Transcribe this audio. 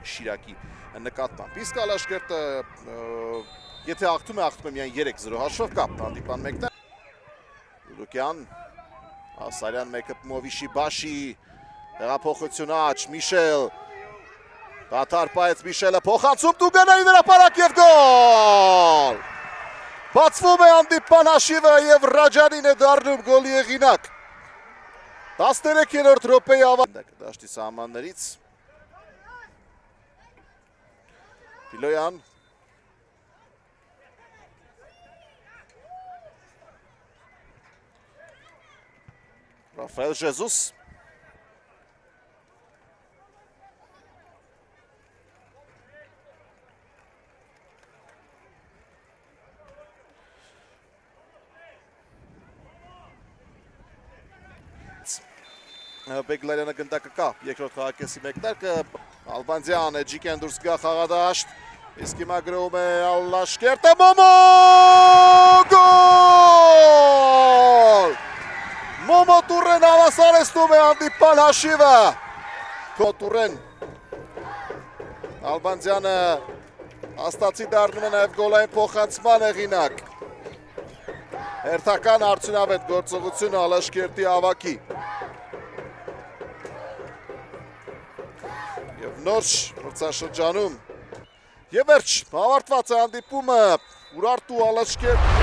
Շիրակի նկատմամբ։ Իսկ Ալաշկերտը եթե աղթում է միայն 3-0 հաշվով կապ հանդիպան մեկտեղ։ Լուկյան, Ասարյան մեկը Մովիշի Բաշի, հեղափոխություն աչ, Միշել, դաթար պայեց Միշելը, փոխանցում Տուգանային հրապարակ և գոլ։ Բացվում է հանդիպան հաշիվը և Ռաջանին է դառնում գոլի հեղինակ։ 13-րդ րոպեի ավարտը դաշտի սահմաններից։ Պիլոյան Ռաֆայել Ժեզուս Բեգլարյանը գնդակը կա երկրորդ խաղակեսի մեկնարկը Ալբանդյան Էջիկյան դուրս գա խաղադաշտ իսկ հիմա գրում է Ալաշկերտը Մոմո գոլ Մոմո Տուրեն հավասարեցնում է հանդիպան հաշիվը Տուրեն Ալբանդյանը հաստացի դառնում է նաև գոլային փոխանցման հեղինակ հերթական արդյունավետ գործողությունը Ալաշկերտի ավագի Եվ նոր մրցաշրջանում Եվ վերջ, ավարտված է հանդիպումը Ուրարտու Ալաշկերտ